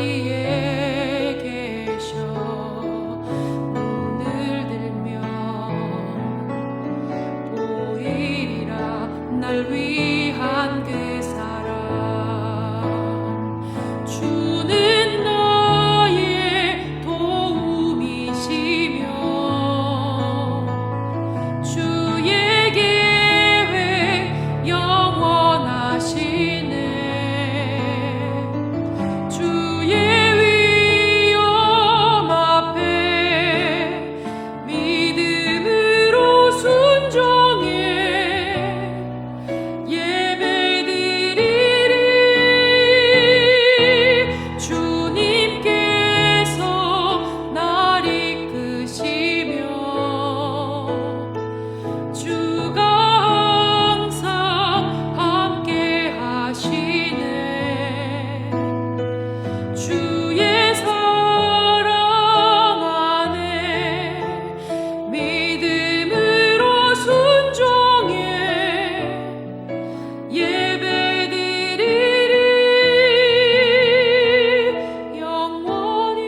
자리에 계셔 눈을 들면 보이리라 날 위한 그 사랑 주는 나의 도움이시며 주의 계획 영원하시네 주의 위엄 앞에 믿음으로 순종해 예배드리리 주님께서 날 이끄시며 주가 항상 함께 하시네 주의 사랑 안에 믿음으로 순종해 예배드리리 영원히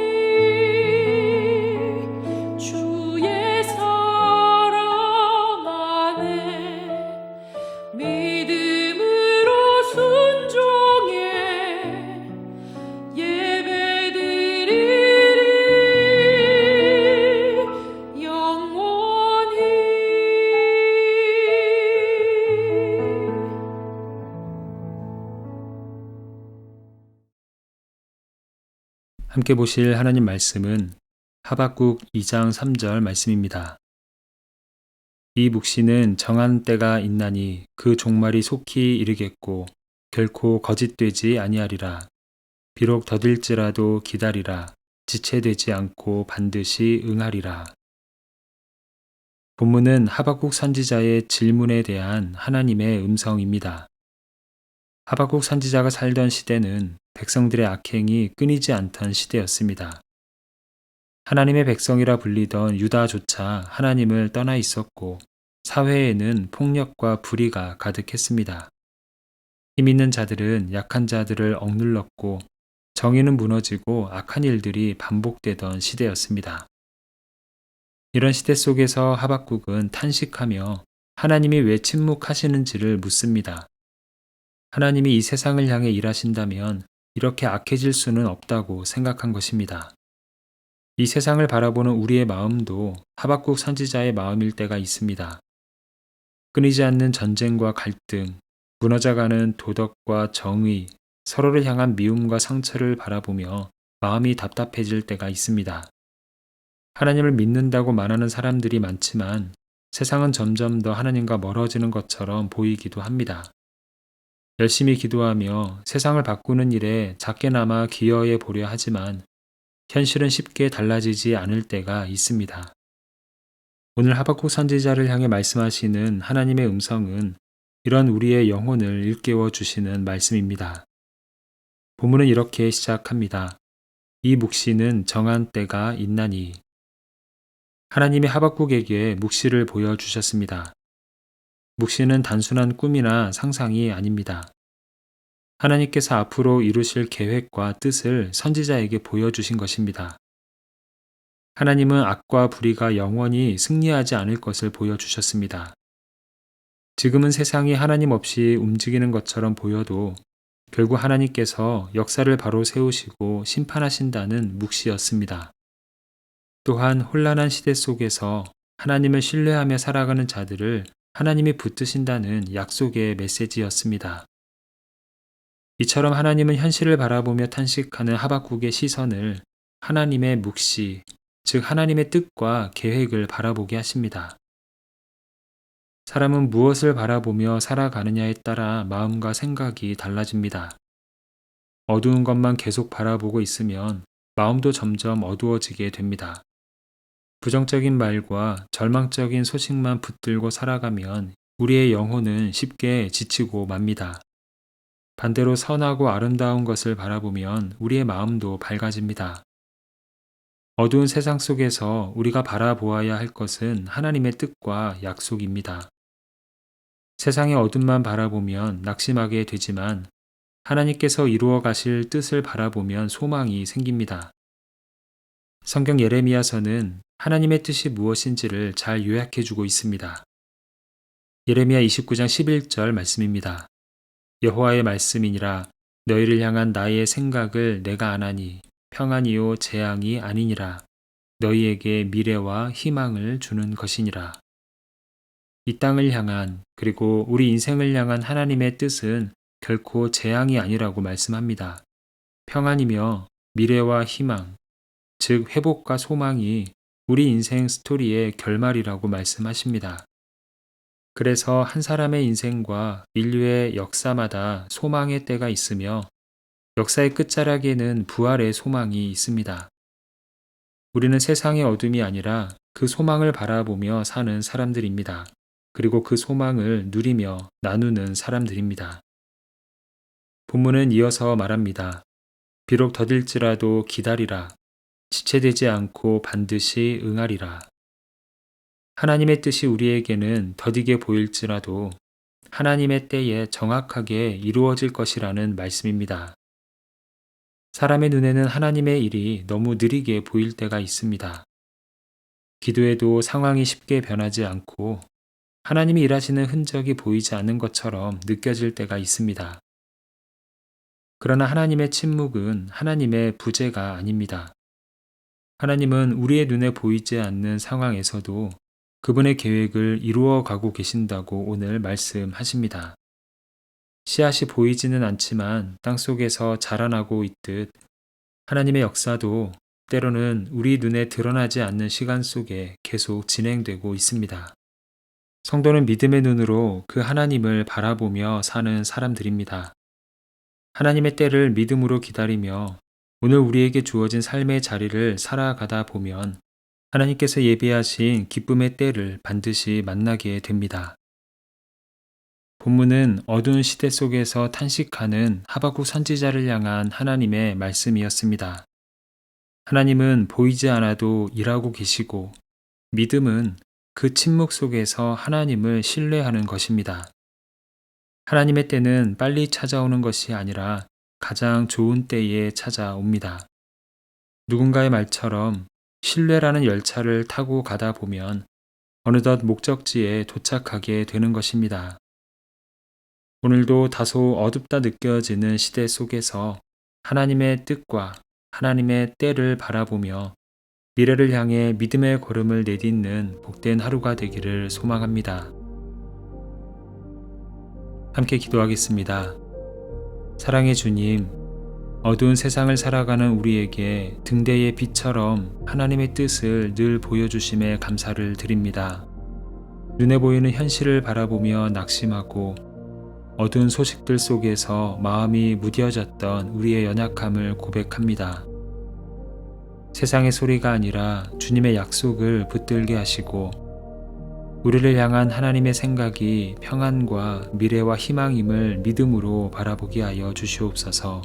주의 사랑 안에 믿음으로 순종해 예배드리리 영원히. 함께 보실 하나님 말씀은 하박국 2장 3절 말씀입니다. 이 묵시는 정한 때가 있나니 그 종말이 속히 이르겠고 결코 거짓되지 아니하리라. 비록 더딜지라도 기다리라. 지체되지 않고 반드시 응하리라. 본문은 하박국 선지자의 질문에 대한 하나님의 음성입니다. 하박국 선지자가 살던 시대는 백성들의 악행이 끊이지 않던 시대였습니다. 하나님의 백성이라 불리던 유다조차 하나님을 떠나 있었고 사회에는 폭력과 불의가 가득했습니다. 힘 있는 자들은 약한 자들을 억눌렀고 정의는 무너지고 악한 일들이 반복되던 시대였습니다. 이런 시대 속에서 하박국은 탄식하며 하나님이 왜 침묵하시는지를 묻습니다. 하나님이 이 세상을 향해 일하신다면 이렇게 악해질 수는 없다고 생각한 것입니다. 이 세상을 바라보는 우리의 마음도 하박국 선지자의 마음일 때가 있습니다. 끊이지 않는 전쟁과 갈등, 무너져가는 도덕과 정의, 서로를 향한 미움과 상처를 바라보며 마음이 답답해질 때가 있습니다. 하나님을 믿는다고 말하는 사람들이 많지만 세상은 점점 더 하나님과 멀어지는 것처럼 보이기도 합니다. 열심히 기도하며 세상을 바꾸는 일에 작게나마 기여해 보려 하지만 현실은 쉽게 달라지지 않을 때가 있습니다. 오늘 하박국 선지자를 향해 말씀하시는 하나님의 음성은 이런 우리의 영혼을 일깨워 주시는 말씀입니다. 본문은 이렇게 시작합니다. 이 묵시는 정한 때가 있나니. 하나님이 하박국에게 묵시를 보여주셨습니다. 묵시는 단순한 꿈이나 상상이 아닙니다. 하나님께서 앞으로 이루실 계획과 뜻을 선지자에게 보여주신 것입니다. 하나님은 악과 불의가 영원히 승리하지 않을 것을 보여주셨습니다. 지금은 세상이 하나님 없이 움직이는 것처럼 보여도 결국 하나님께서 역사를 바로 세우시고 심판하신다는 묵시였습니다. 또한 혼란한 시대 속에서 하나님을 신뢰하며 살아가는 자들을 하나님이 붙드신다는 약속의 메시지였습니다. 이처럼 하나님은 현실을 바라보며 탄식하는 하박국의 시선을 하나님의 묵시, 즉 하나님의 뜻과 계획을 바라보게 하십니다. 사람은 무엇을 바라보며 살아가느냐에 따라 마음과 생각이 달라집니다. 어두운 것만 계속 바라보고 있으면 마음도 점점 어두워지게 됩니다. 부정적인 말과 절망적인 소식만 붙들고 살아가면 우리의 영혼은 쉽게 지치고 맙니다. 반대로 선하고 아름다운 것을 바라보면 우리의 마음도 밝아집니다. 어두운 세상 속에서 우리가 바라보아야 할 것은 하나님의 뜻과 약속입니다. 세상의 어둠만 바라보면 낙심하게 되지만 하나님께서 이루어 가실 뜻을 바라보면 소망이 생깁니다. 성경 예레미야서는 하나님의 뜻이 무엇인지를 잘 요약해 주고 있습니다. 예레미야 29장 11절 말씀입니다. 여호와의 말씀이니라 너희를 향한 나의 생각을 내가 아나니 평안이요 재앙이 아니니라 너희에게 미래와 희망을 주는 것이니라. 이 땅을 향한 그리고 우리 인생을 향한 하나님의 뜻은 결코 재앙이 아니라고 말씀합니다. 평안이며 미래와 희망, 즉 회복과 소망이 우리 인생 스토리의 결말이라고 말씀하십니다. 그래서 한 사람의 인생과 인류의 역사마다 소망의 때가 있으며 역사의 끝자락에는 부활의 소망이 있습니다. 우리는 세상의 어둠이 아니라 그 소망을 바라보며 사는 사람들입니다. 그리고 그 소망을 누리며 나누는 사람들입니다. 본문은 이어서 말합니다. 비록 더딜지라도 기다리라. 지체되지 않고 반드시 응하리라. 하나님의 뜻이 우리에게는 더디게 보일지라도 하나님의 때에 정확하게 이루어질 것이라는 말씀입니다. 사람의 눈에는 하나님의 일이 너무 느리게 보일 때가 있습니다. 기도해도 상황이 쉽게 변하지 않고 하나님이 일하시는 흔적이 보이지 않는 것처럼 느껴질 때가 있습니다. 그러나 하나님의 침묵은 하나님의 부재가 아닙니다. 하나님은 우리의 눈에 보이지 않는 상황에서도 그분의 계획을 이루어 가고 계신다고 오늘 말씀하십니다. 씨앗이 보이지는 않지만 땅속에서 자라나고 있듯 하나님의 역사도 때로는 우리 눈에 드러나지 않는 시간 속에 계속 진행되고 있습니다. 성도는 믿음의 눈으로 그 하나님을 바라보며 사는 사람들입니다. 하나님의 때를 믿음으로 기다리며 오늘 우리에게 주어진 삶의 자리를 살아가다 보면 하나님께서 예비하신 기쁨의 때를 반드시 만나게 됩니다. 본문은 어두운 시대 속에서 탄식하는 하박국 선지자를 향한 하나님의 말씀이었습니다. 하나님은 보이지 않아도 일하고 계시고 믿음은 그 침묵 속에서 하나님을 신뢰하는 것입니다. 하나님의 때는 빨리 찾아오는 것이 아니라 가장 좋은 때에 찾아옵니다. 누군가의 말처럼 신뢰라는 열차를 타고 가다 보면 어느덧 목적지에 도착하게 되는 것입니다. 오늘도 다소 어둡다 느껴지는 시대 속에서 하나님의 뜻과 하나님의 때를 바라보며 미래를 향해 믿음의 걸음을 내딛는 복된 하루가 되기를 소망합니다. 함께 기도하겠습니다. 사랑의 주님, 어두운 세상을 살아가는 우리에게 등대의 빛처럼 하나님의 뜻을 늘 보여주심에 감사를 드립니다. 눈에 보이는 현실을 바라보며 낙심하고 어두운 소식들 속에서 마음이 무뎌졌던 우리의 연약함을 고백합니다. 세상의 소리가 아니라 주님의 약속을 붙들게 하시고 우리를 향한 하나님의 생각이 평안과 미래와 희망임을 믿음으로 바라보게 하여 주시옵소서.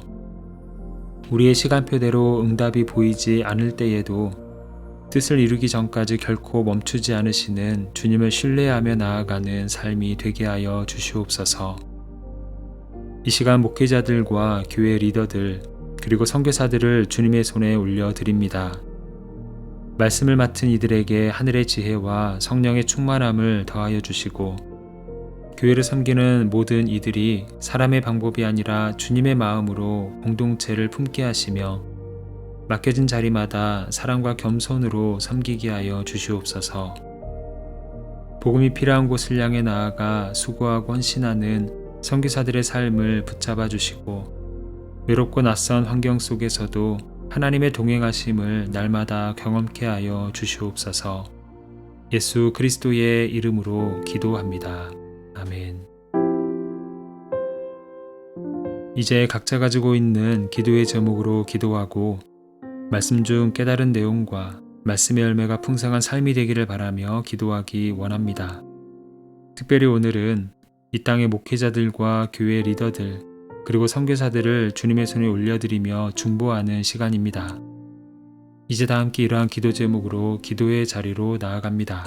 우리의 시간표대로 응답이 보이지 않을 때에도 뜻을 이루기 전까지 결코 멈추지 않으시는 주님을 신뢰하며 나아가는 삶이 되게 하여 주시옵소서. 이 시간 목회자들과 교회 리더들 그리고 선교사들을 주님의 손에 올려드립니다. 말씀을 맡은 이들에게 하늘의 지혜와 성령의 충만함을 더하여 주시고 교회를 섬기는 모든 이들이 사람의 방법이 아니라 주님의 마음으로 공동체를 품게 하시며 맡겨진 자리마다 사랑과 겸손으로 섬기게 하여 주시옵소서. 복음이 필요한 곳을 향해 나아가 수고하고 헌신하는 선교사들의 삶을 붙잡아 주시고 외롭고 낯선 환경 속에서도 하나님의 동행하심을 날마다 경험케 하여 주시옵소서. 예수 그리스도의 이름으로 기도합니다. 아멘. 이제 각자 가지고 있는 기도의 제목으로 기도하고 말씀 중 깨달은 내용과 말씀의 열매가 풍성한 삶이 되기를 바라며 기도하기 원합니다. 특별히 오늘은 이 땅의 목회자들과 교회 리더들 그리고 선교사들을 주님의 손에 올려드리며 중보하는 시간입니다. 이제 다 함께 이러한 기도 제목으로 기도의 자리로 나아갑니다.